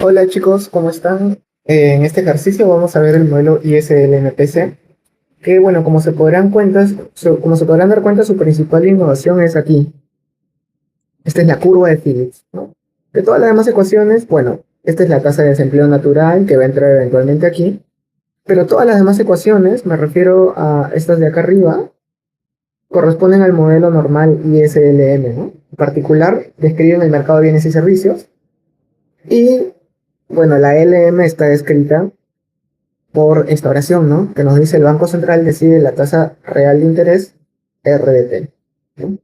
Hola chicos, ¿cómo están? En este ejercicio vamos a ver el modelo ISLMPC, que bueno, como se podrán dar cuenta, su principal innovación es aquí. Esta es la curva de Phillips, ¿no? De todas las demás ecuaciones, bueno, esta es la tasa de desempleo natural que va a entrar eventualmente aquí, pero todas las demás ecuaciones, me refiero a estas de acá arriba, corresponden al modelo normal ISLM, ¿no? En particular, describen el mercado de bienes y servicios, y bueno, la LM está descrita por esta oración, ¿no? Que nos dice el Banco Central decide la tasa real de interés RDT, ¿no?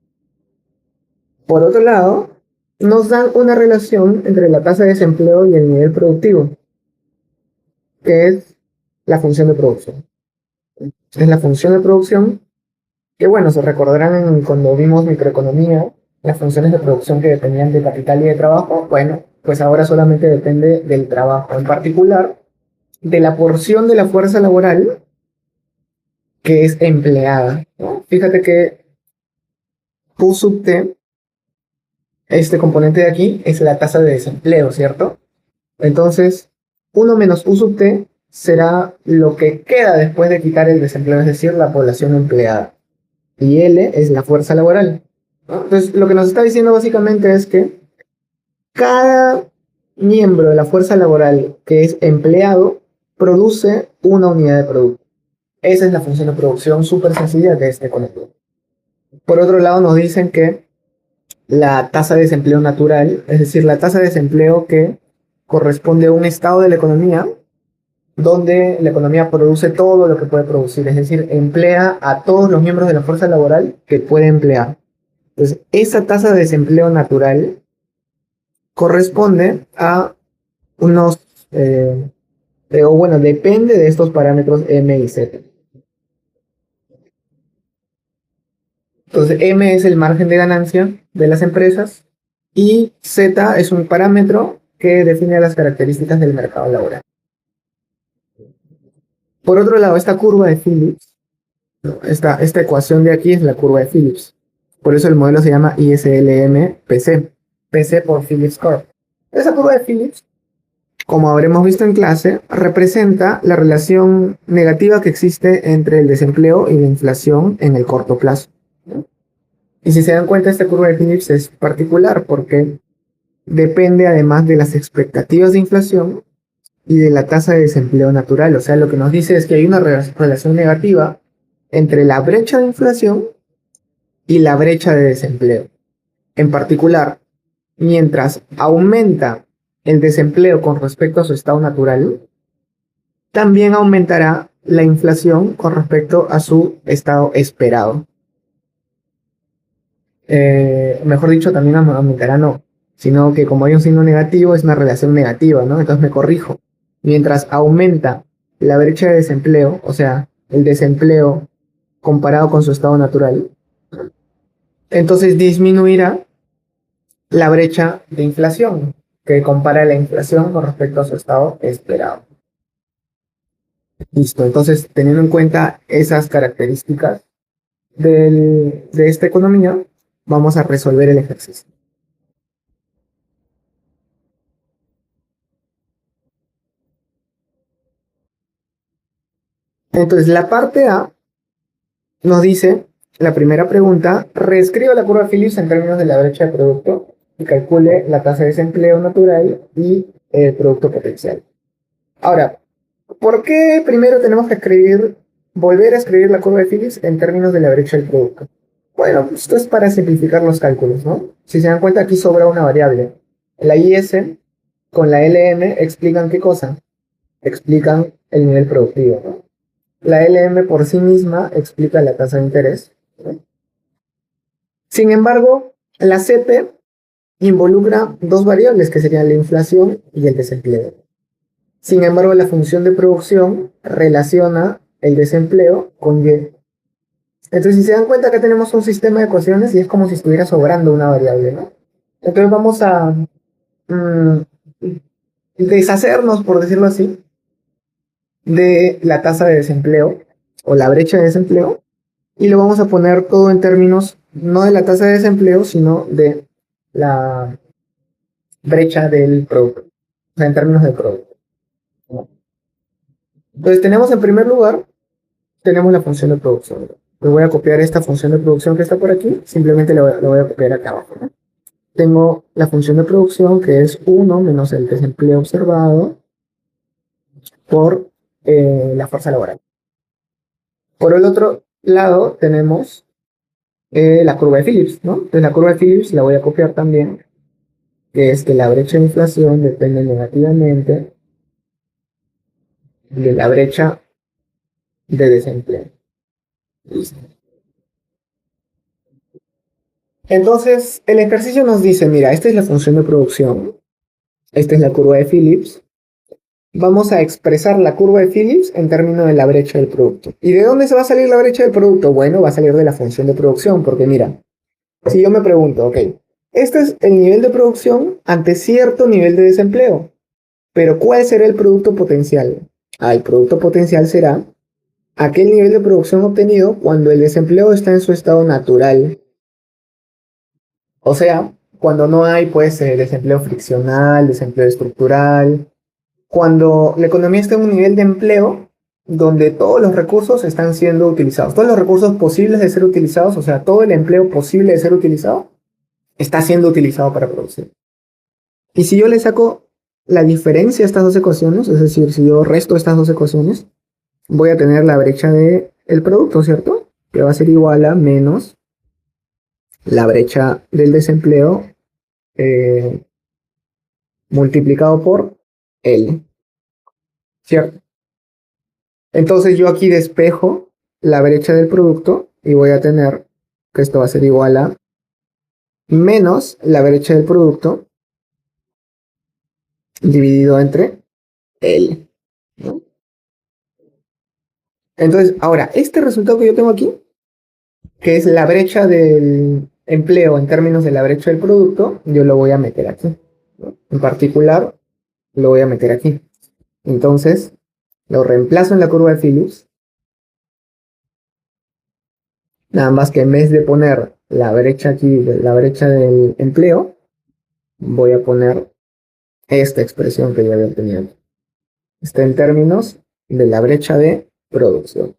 Por otro lado, nos dan una relación entre la tasa de desempleo y el nivel productivo, que es la función de producción. Es la función de producción que, bueno, se recordarán cuando vimos microeconomía, las funciones de producción que dependían de capital y de trabajo, bueno, pues ahora solamente depende del trabajo, en particular de la porción de la fuerza laboral que es empleada, ¿no? Fíjate que Q sub T, este componente de aquí, es la tasa de desempleo, ¿cierto? Entonces, uno menos U sub T será lo que queda después de quitar el desempleo, es decir, la población empleada. Y L es la fuerza laboral, ¿no? Entonces, lo que nos está diciendo básicamente es que cada miembro de la fuerza laboral que es empleado produce una unidad de producto. Esa es la función de producción súper sencilla de este conector. Por otro lado, nos dicen que la tasa de desempleo natural, es decir, la tasa de desempleo que corresponde a un estado de la economía donde la economía produce todo lo que puede producir, es decir, emplea a todos los miembros de la fuerza laboral que puede emplear. Entonces, esa tasa de desempleo natural corresponde a unos, o bueno, depende de estos parámetros M y Z. Entonces, M es el margen de ganancia de las empresas y Z es un parámetro que define las características del mercado laboral. Por otro lado, esta curva de Phillips, ¿no? Esta ecuación de aquí es la curva de Phillips. Por eso el modelo se llama ISLM-PC. PC por Phillips Curve. Esa curva de Phillips, como habremos visto en clase, representa la relación negativa que existe entre el desempleo y la inflación en el corto plazo, ¿no? Y si se dan cuenta, esta curva de Phillips es particular porque depende además de las expectativas de inflación y de la tasa de desempleo natural. O sea, lo que nos dice es que hay una relación negativa entre la brecha de inflación y la brecha de desempleo. En particular, mientras aumenta el desempleo con respecto a su estado natural, también aumentará la inflación con respecto a su estado esperado. Mejor dicho, también aumentará no, sino que como hay un signo negativo, es una relación negativa, ¿no? Entonces me corrijo. Mientras aumenta la brecha de desempleo, o sea, el desempleo comparado con su estado natural, entonces disminuirá la brecha de inflación, que compara la inflación con respecto a su estado esperado. Listo, entonces teniendo en cuenta esas características de esta economía, vamos a resolver el ejercicio. Entonces, la parte A nos dice, la primera pregunta, reescriba la curva de Phillips en términos de la brecha de producto y calcule la tasa de desempleo natural y el producto potencial. Ahora, ¿por qué primero tenemos que volver a escribir la curva de Phillips en términos de la brecha del producto? Bueno, esto es para simplificar los cálculos, ¿no? Si se dan cuenta, aquí sobra una variable. La IS con la LM explican qué cosa? Explican el nivel productivo, ¿no? La LM por sí misma explica la tasa de interés. Sin embargo, la CP involucra dos variables que serían la inflación y el desempleo. Sin embargo, la función de producción relaciona el desempleo con Y. Entonces, si se dan cuenta, acá tenemos un sistema de ecuaciones y es como si estuviera sobrando una variable, ¿no? Entonces vamos a mm, deshacernos, por decirlo así, de la tasa de desempleo o la brecha de desempleo y lo vamos a poner todo en términos no de la tasa de desempleo, sino de la brecha del producto. o sea, en términos de producto. Entonces tenemos en primer lugar, tenemos la función de producción. Le voy a copiar esta función de producción que está por aquí, simplemente lo voy a copiar acá abajo, ¿no? Tengo la función de producción que es 1 menos el desempleo observado por la fuerza laboral. Por el otro lado tenemos la curva de Phillips, ¿no? Entonces la curva de Phillips la voy a copiar también, que es que la brecha de inflación depende negativamente de la brecha de desempleo. Listo. Entonces, el ejercicio nos dice, mira, esta es la función de producción, esta es la curva de Phillips. Vamos a expresar la curva de Phillips en términos de la brecha del producto. ¿Y de dónde se va a salir la brecha del producto? Bueno, va a salir de la función de producción, porque mira, si yo me pregunto, ok, este es el nivel de producción ante cierto nivel de desempleo, pero ¿cuál será el producto potencial? El producto potencial será aquel nivel de producción obtenido cuando el desempleo está en su estado natural. O sea, cuando no hay pues desempleo friccional, desempleo estructural, cuando la economía está en un nivel de empleo donde todos los recursos están siendo utilizados, todos los recursos posibles de ser utilizados, o sea, todo el empleo posible de ser utilizado, está siendo utilizado para producir. Y si yo le saco la diferencia a estas dos ecuaciones, es decir, si yo resto estas dos ecuaciones, voy a tener la brecha del producto, ¿cierto? Que va a ser igual a menos la brecha del desempleo eh, multiplicado por L, ¿cierto? Entonces yo aquí despejo la brecha del producto y voy a tener que esto va a ser igual a menos la brecha del producto dividido entre L, ¿no? Entonces, ahora, este resultado que yo tengo aquí, que es la brecha del empleo en términos de la brecha del producto, yo lo voy a meter aquí, ¿no? En particular, lo voy a meter aquí. Entonces, lo reemplazo en la curva de Phillips. Nada más que en vez de poner la brecha aquí, la brecha del empleo, voy a poner esta expresión que ya había obtenido. Está en términos de la brecha de producción.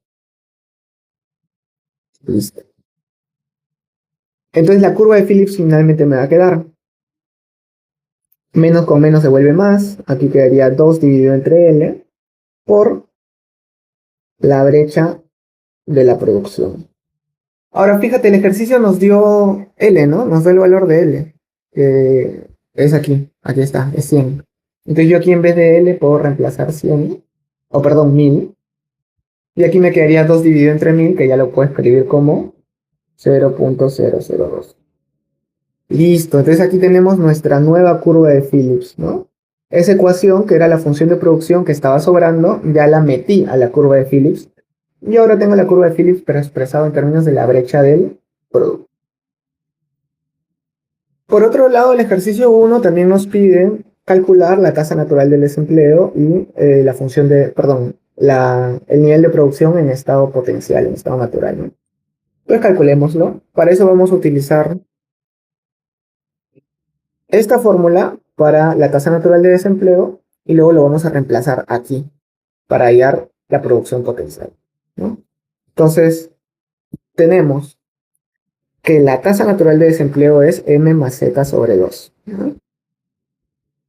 Listo. Entonces la curva de Phillips finalmente me va a quedar. Menos con menos se vuelve más. Aquí quedaría 2 dividido entre L por la brecha de la producción. Ahora fíjate, el ejercicio nos dio L, ¿no? Nos da el valor de L. Que es aquí. Aquí está, es 100. Entonces yo aquí en vez de L puedo reemplazar 100. O perdón, 1000. Y aquí me quedaría 2 dividido entre 1000, que ya lo puedo escribir como 0.002. Listo, entonces aquí tenemos nuestra nueva curva de Phillips, ¿no? Esa ecuación, que era la función de producción que estaba sobrando, ya la metí a la curva de Phillips. Y ahora tengo la curva de Phillips, pero expresado en términos de la brecha del producto. Por otro lado, el ejercicio 1 también nos pide calcular la tasa natural del desempleo y la función de, perdón, el nivel de producción en estado potencial, en estado natural, ¿no? Pues calculémoslo. Para eso vamos a utilizar esta fórmula para la tasa natural de desempleo y luego lo vamos a reemplazar aquí para hallar la producción potencial, ¿no? Entonces, tenemos que la tasa natural de desempleo es m más z sobre 2, ¿no?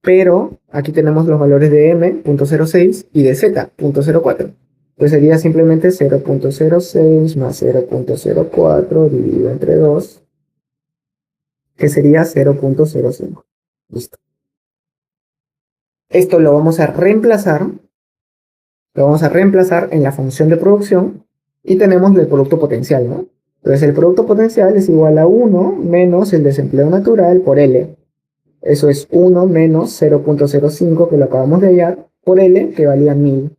Pero aquí tenemos los valores de m.06 y de z.04. Pues sería simplemente 0.06 más 0.04 dividido entre 2, que sería 0.05. Listo. Esto lo vamos a reemplazar en la función de producción y tenemos el producto potencial, ¿no? Entonces el producto potencial es igual a 1 menos el desempleo natural por L. Eso es 1 menos 0.05 que lo acabamos de hallar por L, que valía 1000.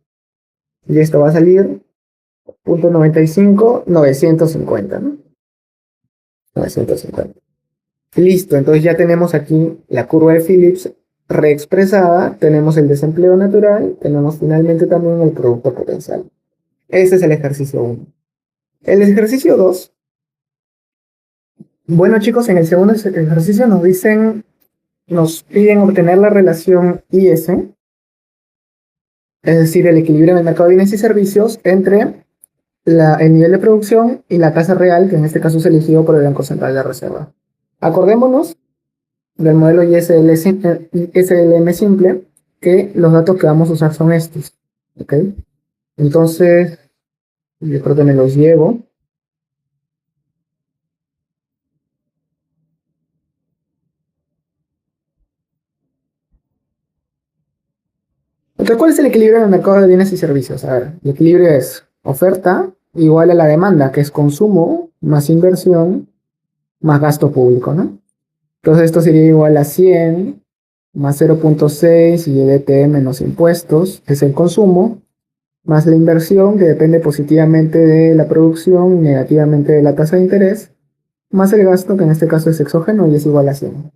Y esto va a salir 0.95, 950, ¿no? 950. Listo, entonces ya tenemos aquí la curva de Phillips reexpresada, tenemos el desempleo natural, tenemos finalmente también el producto potencial. Este es el ejercicio 1. El ejercicio 2, bueno chicos, en el segundo ejercicio nos dicen nos piden obtener la relación IS, es decir, el equilibrio en el mercado de bienes y servicios entre el nivel de producción y la tasa real, que en este caso es elegido por el Banco Central de Reserva. Acordémonos del modelo ISLM simple, que los datos que vamos a usar son estos. ¿Ok? Entonces, yo creo que me los llevo. Entonces, ¿cuál es el equilibrio en el mercado de bienes y servicios? A ver, el equilibrio es oferta igual a la demanda, que es consumo más inversión más gasto público, ¿no? Entonces, esto sería igual a 100 más 0.6 y EDT menos impuestos, que es el consumo, más la inversión, que depende positivamente de la producción y negativamente de la tasa de interés, más el gasto, que en este caso es exógeno y es igual a 100.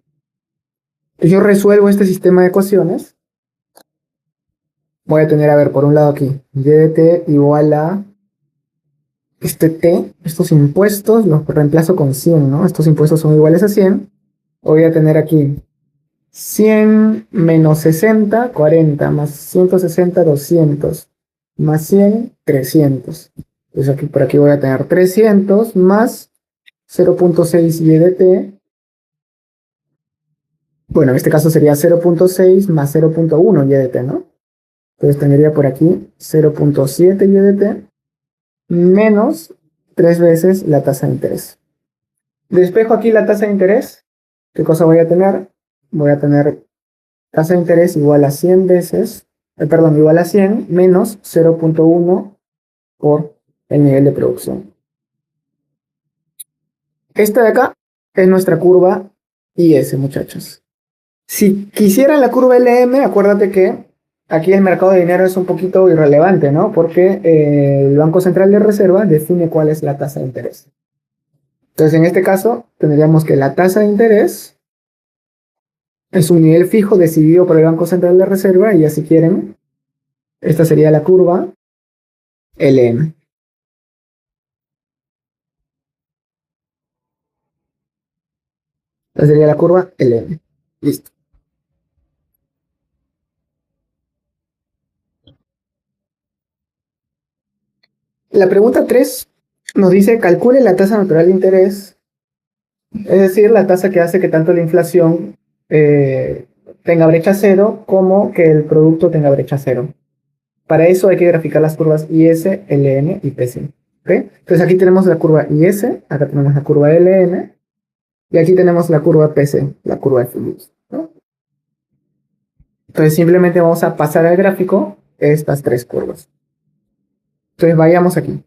Yo resuelvo este sistema de ecuaciones. Voy a tener, a ver, por un lado aquí, y de t igual a este t, estos impuestos los reemplazo con 100, ¿no? Estos impuestos son iguales a 100. Voy a tener aquí 100 menos 60, 40, más 160, 200, más 100, 300. Entonces aquí, por aquí voy a tener 300 más 0.6 y de t. Bueno, en este caso sería 0.6 más 0.1 y de t, ¿no? Entonces tendría por aquí 0.7 y de t menos 3 veces la tasa de interés. Despejo aquí la tasa de interés. ¿Qué cosa voy a tener? Voy a tener tasa de interés igual a 100 veces, perdón, igual a 100 menos 0.1 por el nivel de producción. Esta de acá es nuestra curva IS, muchachos. Si quisieran la curva LM, acuérdate que aquí el mercado de dinero es un poquito irrelevante, ¿no? Porque el Banco Central de Reserva define cuál es la tasa de interés. Entonces, en este caso, tendríamos que la tasa de interés es un nivel fijo decidido por el Banco Central de Reserva y ya si quieren, esta sería la curva LM. Esta sería la curva LM. Listo. La pregunta 3 nos dice calcule la tasa natural de interés, es decir, la tasa que hace que tanto la inflación tenga brecha cero como que el producto tenga brecha cero. Para eso hay que graficar las curvas IS, LN y PC. ¿Okay? Entonces aquí tenemos la curva IS, acá tenemos la curva LN y aquí tenemos la curva PC, la curva de Phillips, ¿no? Entonces simplemente vamos a pasar al gráfico estas tres curvas. Entonces vayamos aquí.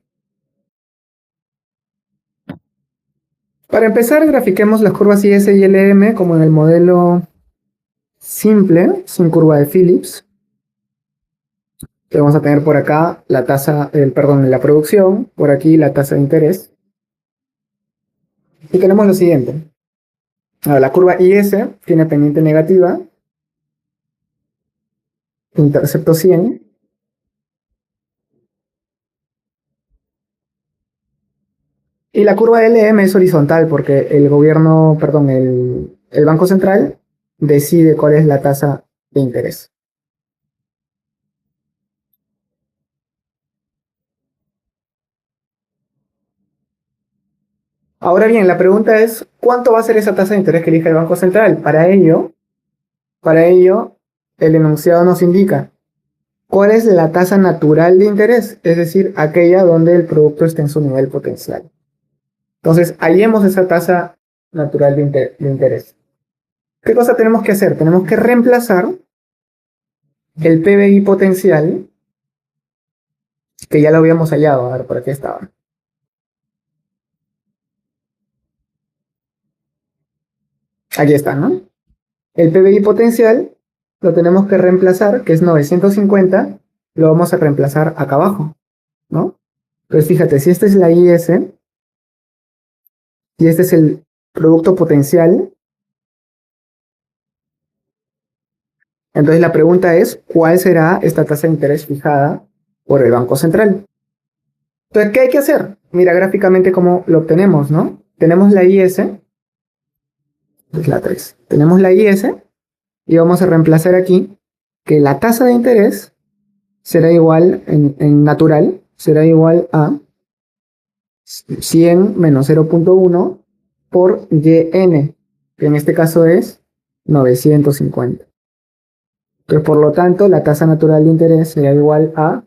Para empezar, grafiquemos las curvas IS y LM como en el modelo simple, sin curva de Phillips. Que vamos a tener por acá la tasa, perdón, la producción, por aquí la tasa de interés. Y tenemos lo siguiente. Ahora, la curva IS tiene pendiente negativa, intercepto 100. Y la curva LM es horizontal porque el gobierno, perdón, el Banco Central decide cuál es la tasa de interés. Ahora bien, la pregunta es, ¿cuánto va a ser esa tasa de interés que elige el Banco Central? Para ello, el enunciado nos indica cuál es la tasa natural de interés, es decir, aquella donde el producto esté en su nivel potencial. Entonces, hallemos esa tasa natural de interés. ¿Qué cosa tenemos que hacer? Tenemos que reemplazar el PBI potencial, que ya lo habíamos hallado, a ver, por aquí estaba. Aquí está, ¿no? El PBI potencial lo tenemos que reemplazar, que es 950, lo vamos a reemplazar acá abajo, ¿no? Entonces fíjate, si esta es la IS y este es el producto potencial, entonces la pregunta es, ¿cuál será esta tasa de interés fijada por el Banco Central? Entonces, ¿qué hay que hacer? Mira gráficamente cómo lo obtenemos, ¿no? Tenemos la IS, es la 3. Tenemos la IS y vamos a reemplazar aquí que la tasa de interés será igual, en natural, será igual a 100 menos 0.1 por YN, que en este caso es 950. Entonces, por lo tanto, la tasa natural de interés será igual a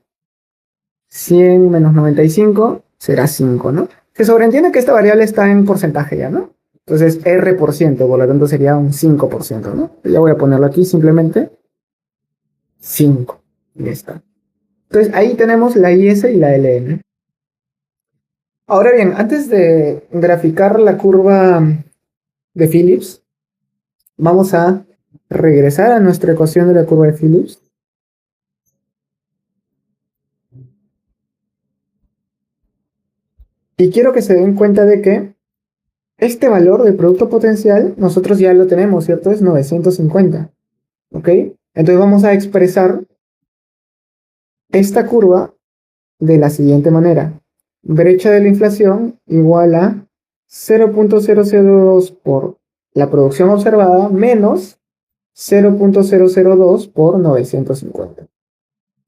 100 menos 95 será 5, ¿no? Se sobreentiende que esta variable está en porcentaje ya, ¿no? Entonces, R%, por lo tanto sería un 5%, ¿no? Ya voy a ponerlo aquí simplemente 5. Y ya está. Entonces, ahí tenemos la IS y la LN. Ahora bien, antes de graficar la curva de Phillips, vamos a regresar a nuestra ecuación de la curva de Phillips. Y quiero que se den cuenta de que este valor de producto potencial nosotros ya lo tenemos, ¿cierto? Es 950. ¿Ok? Entonces vamos a expresar esta curva de la siguiente manera. Brecha de la inflación igual a 0.002 por la producción observada menos 0.002 por 950.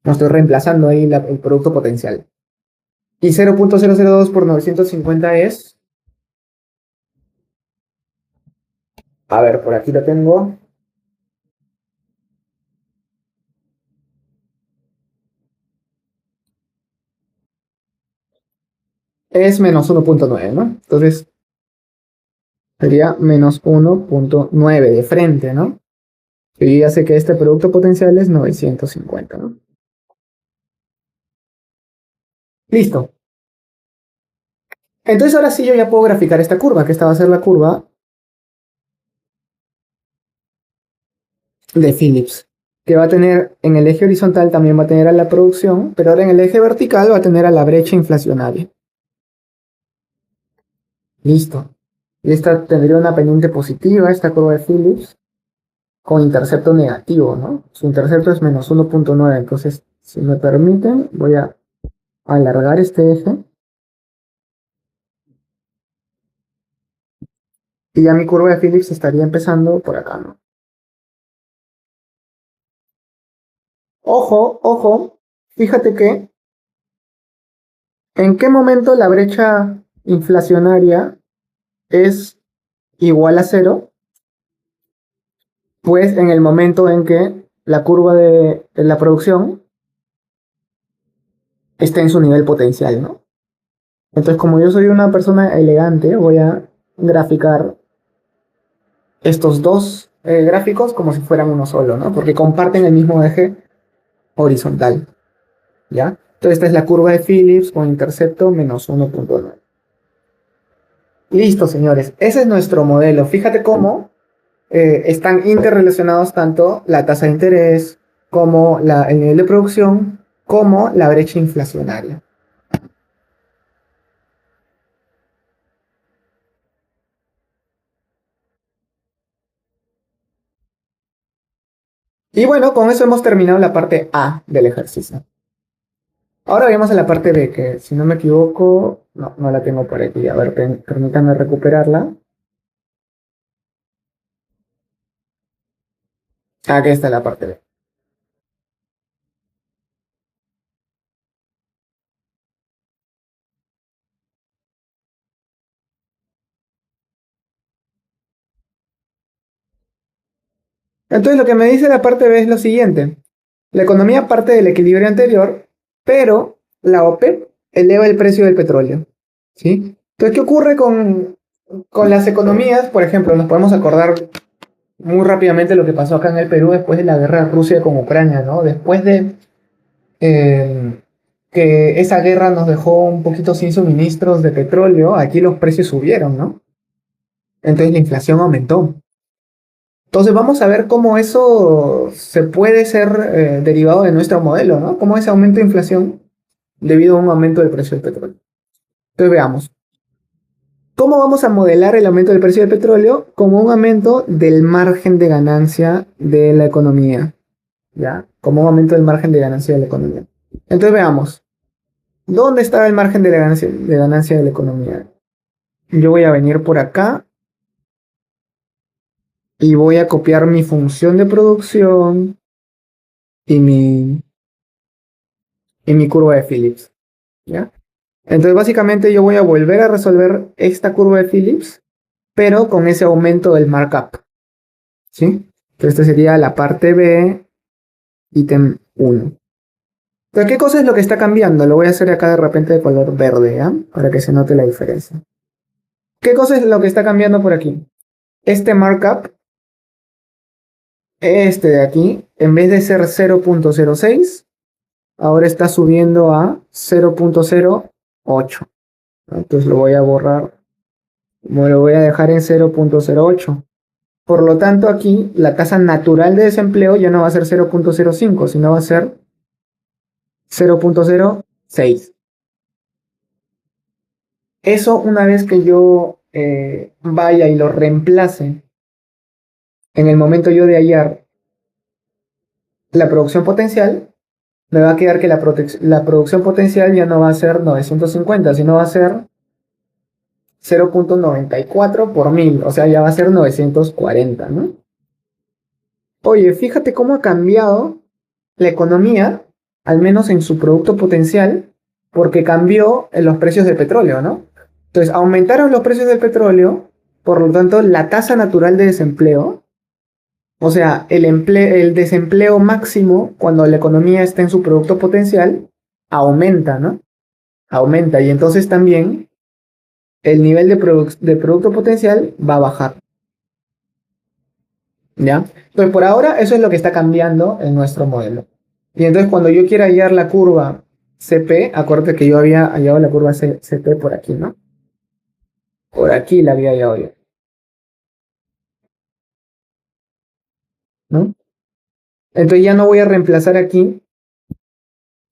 No estoy reemplazando ahí el producto potencial. Y 0.002 por 950 es... A ver, por aquí lo tengo. Es menos 1.9, ¿no? Entonces sería menos 1.9 de frente, ¿no? Y ya sé que este producto potencial es 950, ¿no? Listo. Entonces ahora sí yo ya puedo graficar esta curva, que esta va a ser la curva de Phillips, que va a tener en el eje horizontal también va a tener a la producción, pero ahora en el eje vertical va a tener a la brecha inflacionaria. Listo. Y esta tendría una pendiente positiva, esta curva de Phillips, con intercepto negativo, ¿no? Su intercepto es menos 1.9, entonces, si me permiten, voy a alargar este eje. Y ya mi curva de Phillips estaría empezando por acá, ¿no? Ojo, ojo, fíjate que en qué momento la brecha inflacionaria es igual a cero, pues en el momento en que la curva de la producción esté en su nivel potencial, ¿no? Entonces, como yo soy una persona elegante, voy a graficar estos dos gráficos como si fueran uno solo, ¿no? Porque comparten el mismo eje horizontal, ¿ya? Entonces, esta es la curva de Phillips con intercepto menos 1.9. Listo, señores. Ese es nuestro modelo. Fíjate cómo están interrelacionados tanto la tasa de interés como el nivel de producción como la brecha inflacionaria. Y bueno, con eso hemos terminado la parte A del ejercicio. Ahora vamos a la parte B, que si no me equivoco, no la tengo por aquí. A ver, permítanme recuperarla. Aquí está la parte B. Entonces lo que me dice la parte B es lo siguiente. La economía parte del equilibrio anterior, pero la OPEP eleva el precio del petróleo. ¿Sí? Entonces, ¿qué ocurre con las economías? Por ejemplo, nos podemos acordar muy rápidamente lo que pasó acá en el Perú después de la guerra de Rusia con Ucrania, ¿no? Después de que esa guerra nos dejó un poquito sin suministros de petróleo, aquí los precios subieron, ¿no? Entonces la inflación aumentó. Entonces vamos a ver cómo eso se puede ser derivado de nuestro modelo, ¿no? Cómo ese aumento de inflación debido a un aumento del precio del petróleo. Entonces veamos. ¿Cómo vamos a modelar el aumento del precio del petróleo? Como un aumento del margen de ganancia de la economía, ¿ya? Como un aumento del margen de ganancia de la economía. Entonces veamos. ¿Dónde está el margen de ganancia de la economía? Yo voy a venir por acá y voy a copiar mi función de producción y mi curva de Phillips, ¿ya? Entonces básicamente yo voy a volver a resolver esta curva de Phillips, pero con ese aumento del markup, ¿sí? Entonces esta sería la parte B, ítem 1. Pero ¿qué cosa es lo que está cambiando? Lo voy a hacer acá de repente de color verde, ¿ya? Para que se note la diferencia. ¿Qué cosa es lo que está cambiando por aquí? Este markup, este de aquí, en vez de ser 0.06, ahora está subiendo a 0.08. Entonces lo voy a borrar, lo voy a dejar en 0.08. Por lo tanto, aquí la tasa natural de desempleo ya no va a ser 0.05, sino va a ser 0.06. Eso una vez que yo vaya y lo reemplace en el momento yo de hallar la producción potencial, me va a quedar que la producción potencial ya no va a ser 950, sino va a ser 0.94 por 1000, o sea, ya va a ser 940, ¿no? Oye, fíjate cómo ha cambiado la economía, al menos en su producto potencial, porque cambió en los precios del petróleo, ¿no? Entonces, aumentaron los precios del petróleo, por lo tanto, la tasa natural de desempleo, o sea, el desempleo máximo cuando la economía está en su producto potencial, aumenta, ¿no? Aumenta, y entonces también el nivel de producto potencial va a bajar, ¿ya? Entonces, por ahora, eso es lo que está cambiando en nuestro modelo. Y entonces, cuando yo quiera hallar la curva CP, acuérdate que yo había hallado la curva CP por aquí, ¿no? Por aquí la había hallado yo, ¿no? Entonces, ya no voy a reemplazar aquí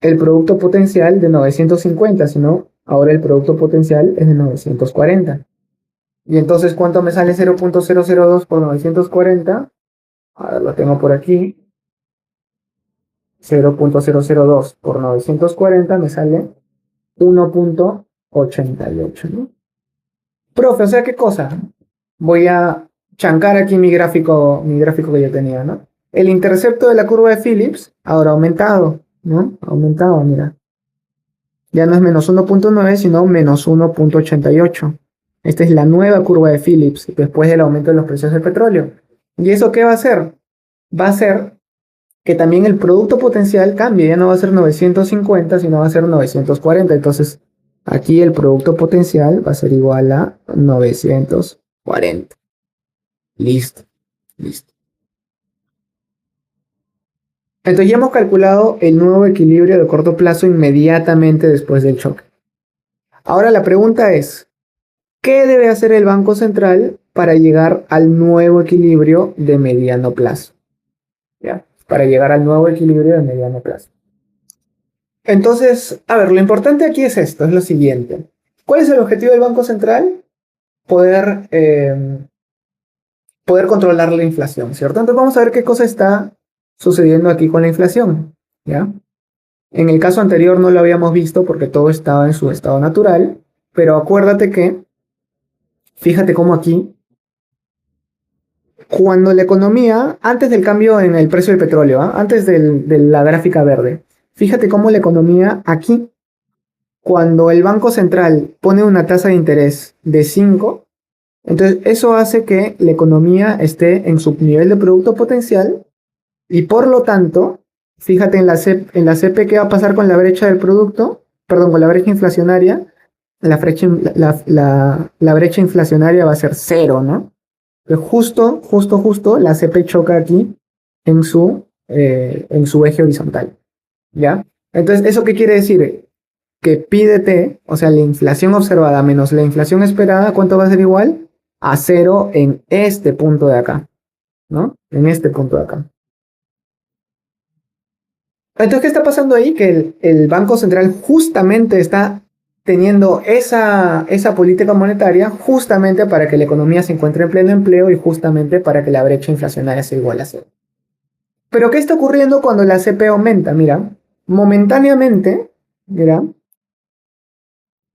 el producto potencial de 950, sino ahora el producto potencial es de 940. Y entonces, ¿cuánto me sale 0.002 por 940? Ahora lo tengo por aquí. 0.002 por 940 me sale 1.88, ¿no? Profe, o sea, ¿qué cosa? Voy a chancar aquí mi gráfico que yo tenía, ¿no? El intercepto de la curva de Phillips ahora ha aumentado, ¿no? Ha aumentado, mira. Ya no es menos 1.9, sino menos 1.88. Esta es la nueva curva de Phillips después del aumento de los precios del petróleo. ¿Y eso qué va a hacer? Va a hacer que también el producto potencial cambie. Ya no va a ser 950, sino va a ser 940. Entonces, aquí el producto potencial va a ser igual a 940. Listo, listo. Entonces ya hemos calculado el nuevo equilibrio de corto plazo inmediatamente después del choque. Ahora la pregunta es, ¿qué debe hacer el Banco Central para llegar al nuevo equilibrio de mediano plazo? ¿Ya? Para llegar al nuevo equilibrio de mediano plazo. Entonces, a ver, lo importante aquí es esto, es lo siguiente. ¿Cuál es el objetivo del Banco Central? Poder controlar la inflación, ¿cierto? Entonces vamos a ver qué cosa está sucediendo aquí con la inflación, ¿ya? En el caso anterior no lo habíamos visto porque todo estaba en su estado natural, pero acuérdate que, fíjate cómo aquí, cuando la economía, antes del cambio en el precio del petróleo, ¿ah? Antes de la gráfica verde, fíjate cómo la economía aquí, cuando el Banco Central pone una tasa de interés de 5, entonces eso hace que la economía esté en su nivel de producto potencial y por lo tanto, fíjate en la CP qué va a pasar con la brecha del producto, perdón, con la brecha inflacionaria, la brecha inflacionaria va a ser cero, ¿no? Pero justo, la CP choca aquí en su eje horizontal, ¿ya? Entonces, ¿eso qué quiere decir? Que pídete, o sea, la inflación observada menos la inflación esperada, ¿cuánto va a ser igual? A cero en este punto de acá, ¿no? En este punto de acá. Entonces, ¿qué está pasando ahí? Que el Banco Central justamente está teniendo esa política monetaria justamente para que la economía se encuentre en pleno empleo y justamente para que la brecha inflacionaria sea igual a cero. Pero ¿qué está ocurriendo cuando la CP aumenta? Mira, momentáneamente, mira,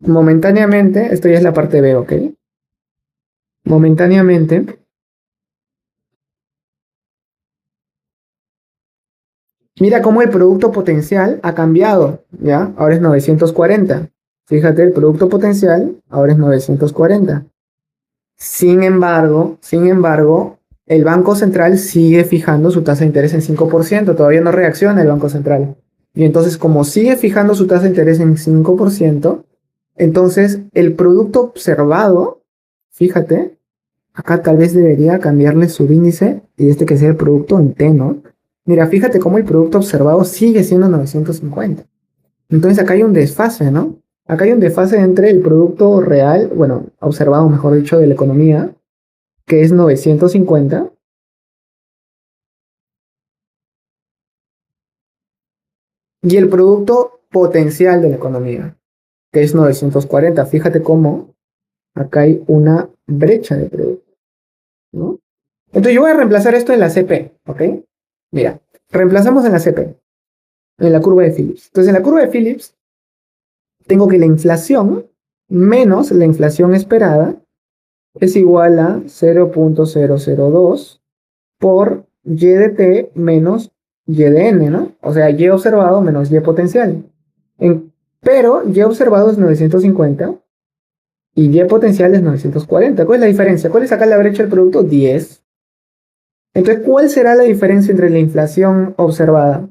momentáneamente, esto ya es la parte B, ¿ok? Momentáneamente, Mira cómo el producto potencial ha cambiado, ¿ya? Ahora es 940. Fíjate, el producto potencial ahora es 940. Sin embargo, el Banco Central sigue fijando su tasa de interés en 5%. Todavía no reacciona el Banco Central. Y entonces, como sigue fijando su tasa de interés en 5%, entonces el producto observado, fíjate, acá tal vez debería cambiarle su índice y este que sea el producto en T, ¿no? Mira, fíjate cómo el producto observado sigue siendo 950. Entonces acá hay un desfase, ¿no? Acá hay un desfase entre el producto real, bueno, observado, mejor dicho, de la economía, que es 950, y el producto potencial de la economía, que es 940. Fíjate cómo acá hay una brecha de producto, ¿no? Entonces yo voy a reemplazar esto en la CP, ¿ok? Mira, reemplazamos en la CP, en la curva de Phillips. Entonces en la curva de Phillips tengo que la inflación menos la inflación esperada es igual a 0.002 por y de t menos y de n, ¿no? O sea, y observado menos y potencial. Pero y observado es 950 y y potencial es 940. ¿Cuál es la diferencia? ¿Cuál es acá la brecha del producto? 10. Entonces, ¿cuál será la diferencia entre la inflación observada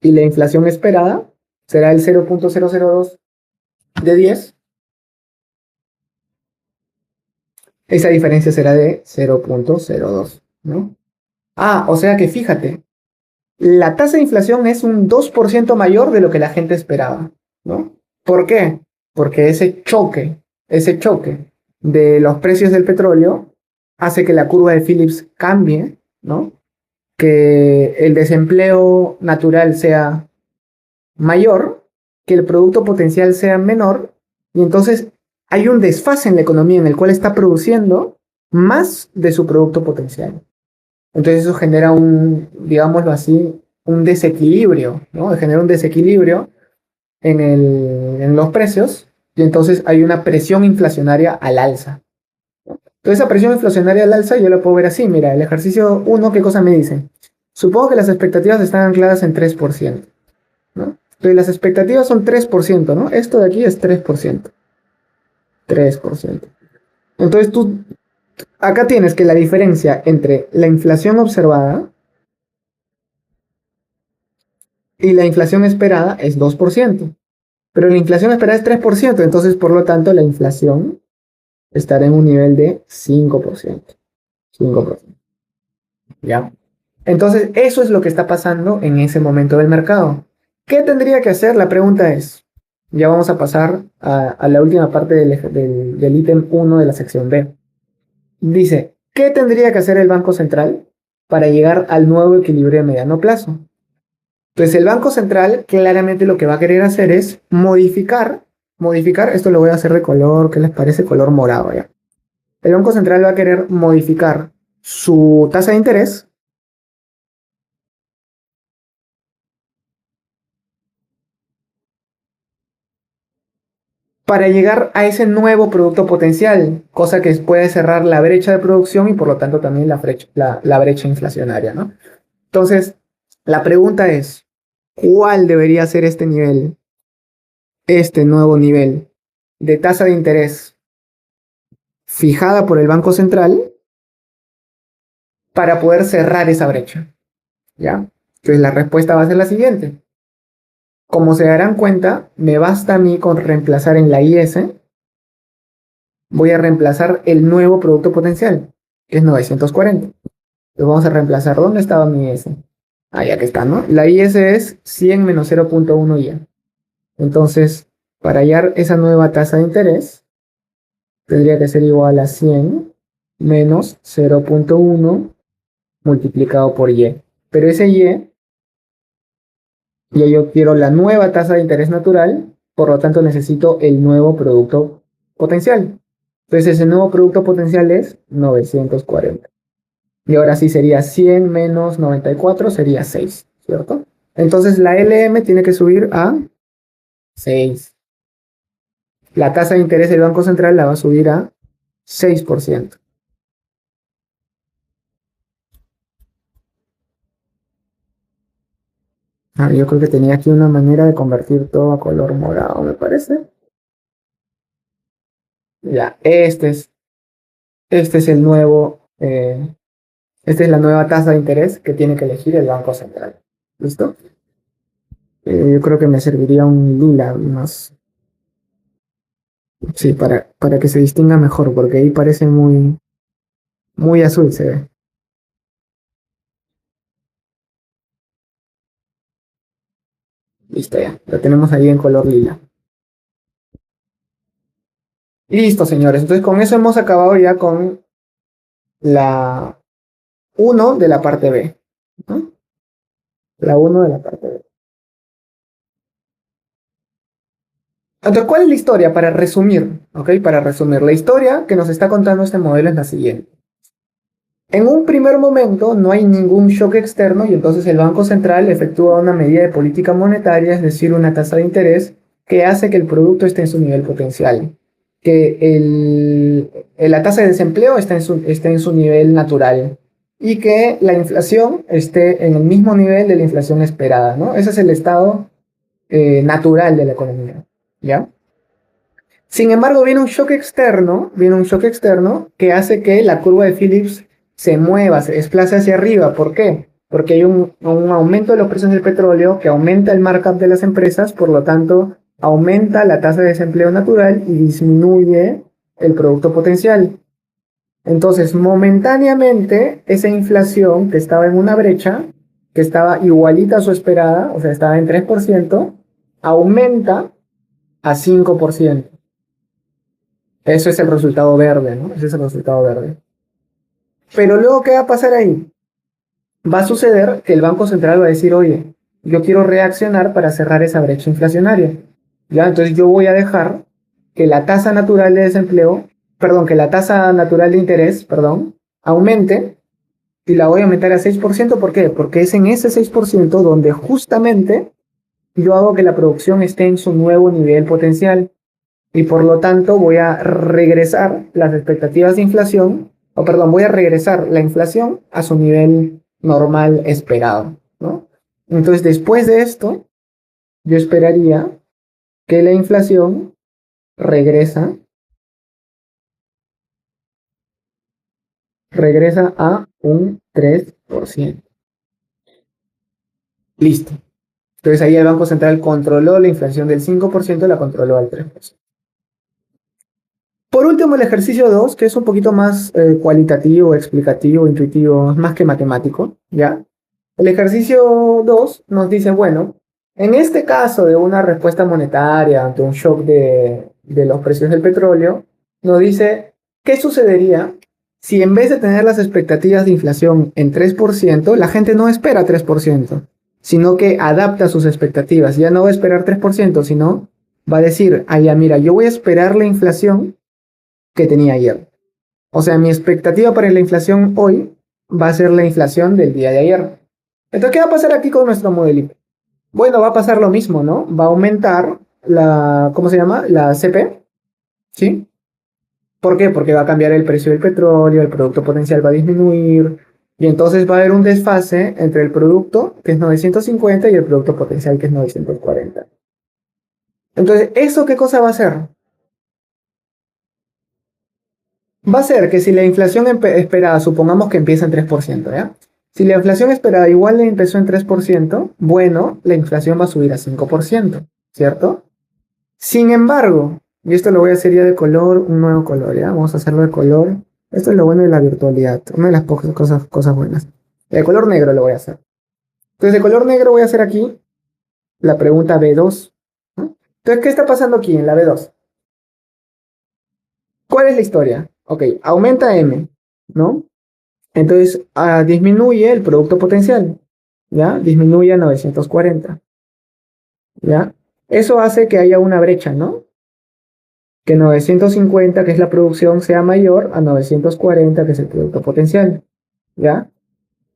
y la inflación esperada? ¿Será el 0.002 de 10? Esa diferencia será de 0.02, ¿no? Ah, o sea que fíjate, la tasa de inflación es un 2% mayor de lo que la gente esperaba, ¿no? ¿Por qué? Porque ese choque de los precios del petróleo hace que la curva de Phillips cambie, ¿no? Que el desempleo natural sea mayor, que el producto potencial sea menor, y entonces hay un desfase en la economía en el cual está produciendo más de su producto potencial. Entonces eso genera digámoslo así, un desequilibrio, ¿no? Genera un desequilibrio en los precios y entonces hay una presión inflacionaria al alza. Entonces esa presión inflacionaria al alza yo la puedo ver así, mira, el ejercicio uno, ¿qué cosa me dice? Supongo que las expectativas están ancladas en 3%, ¿no? Entonces las expectativas son 3%, ¿no? Esto de aquí es 3%. 3%. Entonces tú, acá tienes que la diferencia entre la inflación observada y la inflación esperada es 2%. Pero la inflación esperada es 3%, entonces por lo tanto la inflación estará en un nivel de 5%. 5%. ¿Ya? Entonces eso es lo que está pasando en ese momento del mercado. ¿Qué tendría que hacer? La pregunta es, ya vamos a pasar a la última parte del ítem 1 de la sección B. Dice, ¿qué tendría que hacer el Banco Central para llegar al nuevo equilibrio a mediano plazo? Entonces el Banco Central claramente lo que va a querer hacer es modificar, esto lo voy a hacer de color, ¿qué les parece? Color morado, ¿ya? El Banco Central va a querer modificar su tasa de interés para llegar a ese nuevo producto potencial, cosa que puede cerrar la brecha de producción y por lo tanto también la brecha inflacionaria, ¿no? Entonces, la pregunta es, ¿cuál debería ser este nuevo nivel de tasa de interés fijada por el Banco Central para poder cerrar esa brecha? ¿Ya? Entonces la respuesta va a ser la siguiente. Como se darán cuenta, me basta a mí con reemplazar en la IS, voy a reemplazar el nuevo producto potencial, que es 940. Entonces vamos a reemplazar, ¿dónde estaba mi IS? Ah, ya que está, ¿no? La IS es 100 menos 0.1 Y. Entonces, para hallar esa nueva tasa de interés, tendría que ser igual a 100 menos 0.1 multiplicado por Y. Pero ese Y, ya yo quiero la nueva tasa de interés natural, por lo tanto necesito el nuevo producto potencial. Entonces ese nuevo producto potencial es 940. Y ahora sí sería 100 menos 94, sería 6, ¿cierto? Entonces la LM tiene que subir a 6. La tasa de interés del Banco Central la va a subir a 6%. Yo creo que tenía aquí una manera de convertir todo a color morado, me parece. Ya, este es el nuevo, esta es la nueva tasa de interés que tiene que elegir el Banco Central. ¿Listo? Yo creo que me serviría un lila más. Sí, para que se distinga mejor, porque ahí parece muy azul, se ve. Listo ya, lo tenemos ahí en color lila. Listo, señores. Entonces con eso hemos acabado ya con la uno de la parte B, ¿no? La uno de la parte B. Entonces, ¿cuál es la historia? Para resumir, ¿ok? Para resumir, la historia que nos está contando este modelo es la siguiente. En un primer momento no hay ningún shock externo y entonces el Banco Central efectúa una medida de política monetaria, es decir, una tasa de interés que hace que el producto esté en su nivel potencial, que la tasa de desempleo esté en su nivel natural y que la inflación esté en el mismo nivel de la inflación esperada, ¿no? Ese es el estado natural de la economía, ¿ya? Sin embargo, viene un shock externo que hace que la curva de Phillips se mueva, se desplace hacia arriba. ¿Por qué? Porque hay un aumento de los precios del petróleo que aumenta el markup de las empresas, por lo tanto, aumenta la tasa de desempleo natural y disminuye el producto potencial. Entonces, momentáneamente, esa inflación que estaba en una brecha, que estaba igualita a su esperada, o sea, estaba en 3%, aumenta a 5%. Eso es el resultado verde, ¿no? Ese es el resultado verde. Pero luego, ¿qué va a pasar ahí? Va a suceder que el Banco Central va a decir, oye, yo quiero reaccionar para cerrar esa brecha inflacionaria. ¿Ya? Entonces yo voy a dejar que la tasa natural de desempleo, perdón, que la tasa natural de interés, perdón, aumente y la voy a aumentar a 6%. ¿Por qué? Porque es en ese 6% donde justamente yo hago que la producción esté en su nuevo nivel potencial. Y por lo tanto voy a regresar las expectativas de inflación, o perdón, voy a regresar la inflación a su nivel normal esperado, ¿no? Entonces, después de esto, yo esperaría que la inflación regresa, regresa a un 3%. Listo. Entonces ahí el Banco Central controló la inflación del 5%, la controló al 3%. Por último, el ejercicio 2, que es un poquito más cualitativo, explicativo, intuitivo, más que matemático, ¿ya? El ejercicio 2 nos dice, bueno, en este caso de una respuesta monetaria ante un shock de los precios del petróleo, nos dice, ¿qué sucedería si en vez de tener las expectativas de inflación en 3%, la gente no espera 3%, sino que adapta sus expectativas? Ya no va a esperar 3%, sino va a decir, ah, ya, mira, yo voy a esperar la inflación que tenía ayer. O sea, mi expectativa para la inflación hoy va a ser la inflación del día de ayer. Entonces, ¿qué va a pasar aquí con nuestro modelito? Bueno, va a pasar lo mismo, ¿no? Va a aumentar la, ¿cómo se llama? La CP, ¿sí? ¿Por qué? Porque va a cambiar el precio del petróleo, el producto potencial va a disminuir, y entonces va a haber un desfase entre el producto, que es 950, y el producto potencial, que es 940. Entonces, ¿eso qué cosa va a hacer? Va a ser que si la inflación esperada, supongamos que empieza en 3%, ¿ya? Si la inflación esperada igual empezó en 3%, bueno, la inflación va a subir a 5%, ¿cierto? Sin embargo, y esto lo voy a hacer ya de color, un nuevo color, ¿ya? Vamos a hacerlo de color. Esto es lo bueno de la virtualidad, una de las pocas cosas buenas. De color negro lo voy a hacer. Entonces, de color negro voy a hacer aquí la pregunta B2, ¿no? Entonces, ¿qué está pasando aquí en la B2? ¿Cuál es la historia? Ok, aumenta M, ¿no? Entonces, disminuye el producto potencial, ¿ya? Disminuye a 940, ¿ya? Eso hace que haya una brecha, ¿no? Que 950, que es la producción, sea mayor a 940, que es el producto potencial, ¿ya?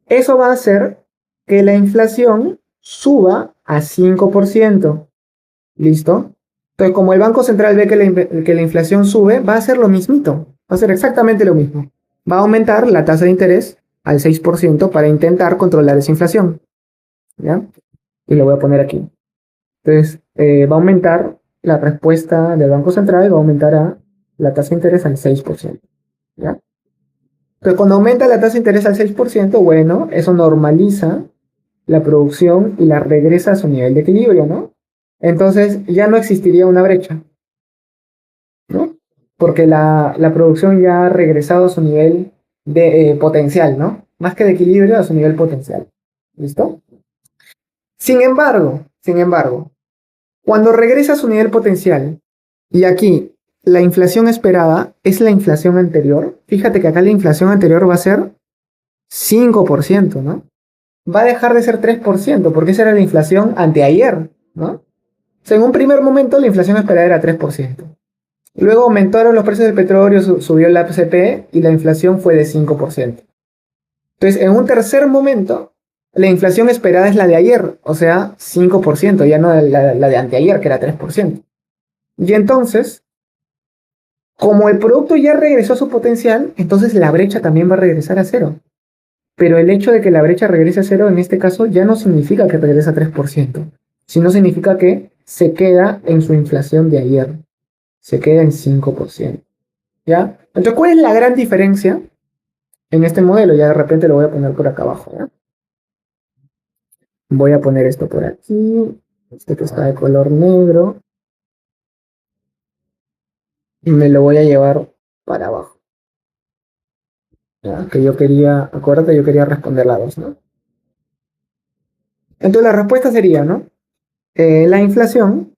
Eso va a hacer que la inflación suba a 5%, ¿listo? Entonces, como el Banco Central ve que la inflación sube, va a hacer lo mismito, va a hacer exactamente lo mismo. Va a aumentar la tasa de interés al 6% para intentar controlar esa inflación, ¿ya? y lo voy a poner aquí. Entonces, va a aumentar la respuesta del Banco Central, va a aumentar a la tasa de interés al 6%. ¿Ya? Pero cuando aumenta la tasa de interés al 6%, bueno, eso normaliza la producción y la regresa a su nivel de equilibrio, ¿no? Entonces ya no existiría una brecha, ¿no? Porque la producción ya ha regresado a su nivel de potencial, ¿no? Más que de equilibrio, a su nivel potencial. ¿Listo? Sin embargo, cuando regresa a su nivel potencial, y aquí la inflación esperada es la inflación anterior, fíjate que acá la inflación anterior va a ser 5%, ¿no? Va a dejar de ser 3%, porque esa era la inflación anteayer, ¿no? O sea, en un primer momento la inflación esperada era 3%. Luego aumentaron los precios del petróleo, subió la CPE y la inflación fue de 5%. Entonces, en un tercer momento, la inflación esperada es la de ayer, o sea, 5%, ya no la de anteayer, que era 3%. Y entonces, como el producto ya regresó a su potencial, entonces la brecha también va a regresar a cero. Pero el hecho de que la brecha regrese a cero en este caso ya no significa que regrese a 3%, sino significa que se queda en su inflación de ayer, se queda en 5%. ¿Ya? Entonces, ¿cuál es la gran diferencia en este modelo? Ya de repente lo voy a poner por acá abajo. ¿Ya? Voy a poner esto por aquí, este que está de color negro, y me lo voy a llevar para abajo. ¿Ya? Que yo quería, acuérdate, yo quería responder la dos, ¿no? Entonces la respuesta sería, ¿no? La inflación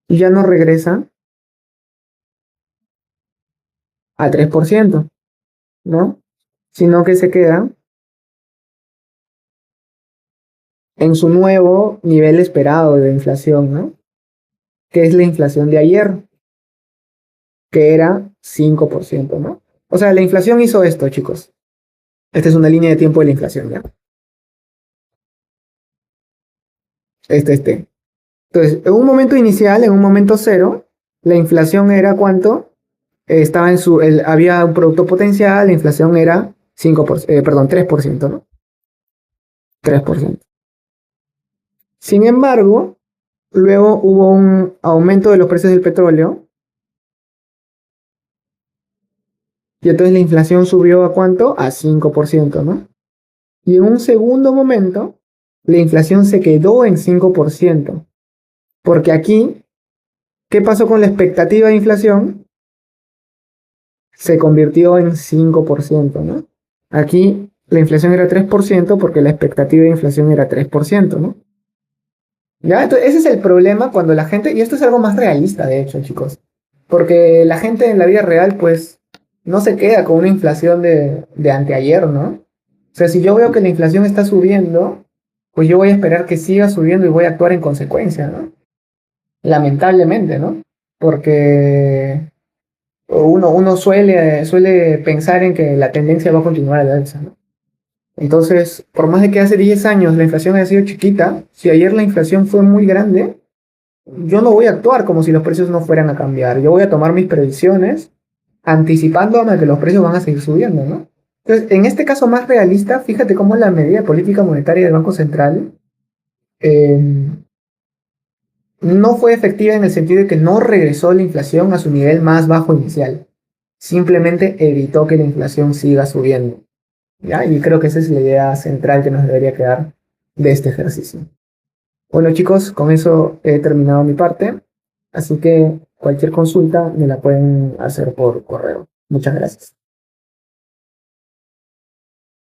ya no regresa a 3%, ¿no? Sino que se queda en su nuevo nivel esperado de inflación, ¿no? Que es la inflación de ayer, que era 5%, ¿no? O sea, la inflación hizo esto, chicos. Esta es una línea de tiempo de la inflación, ¿ya? Este. Entonces, en un momento inicial, en un momento cero, la inflación era ¿cuánto? Estaba había un producto potencial, la inflación era 3%, ¿no? 3%. Sin embargo, luego hubo un aumento de los precios del petróleo y entonces la inflación subió ¿a cuánto? A 5%, ¿no? Y en un segundo momento, la inflación se quedó en 5%, porque aquí, ¿qué pasó con la expectativa de inflación? Se convirtió en 5%, ¿no? Aquí la inflación era 3% porque la expectativa de inflación era 3%, ¿no? ¿Ya? Entonces, ese es el problema cuando la gente, y esto es algo más realista, de hecho, chicos, porque la gente en la vida real, pues, no se queda con una inflación de anteayer, ¿no? O sea, si yo veo que la inflación está subiendo, pues yo voy a esperar que siga subiendo y voy a actuar en consecuencia, ¿no? Lamentablemente, ¿no? Porque uno suele pensar en que la tendencia va a continuar a la alza, ¿no? Entonces, por más de que hace 10 años la inflación haya sido chiquita, si ayer la inflación fue muy grande, yo no voy a actuar como si los precios no fueran a cambiar. Yo voy a tomar mis previsiones anticipándome a que los precios van a seguir subiendo, ¿no? Entonces, en este caso más realista, fíjate cómo la medida de política monetaria del Banco Central eh, no fue efectiva en el sentido de que no regresó la inflación a su nivel más bajo inicial. Simplemente evitó que la inflación siga subiendo. ¿Ya? Y creo que esa es la idea central que nos debería quedar de este ejercicio. Bueno, chicos, con eso he terminado mi parte, así que cualquier consulta me la pueden hacer por correo. Muchas gracias.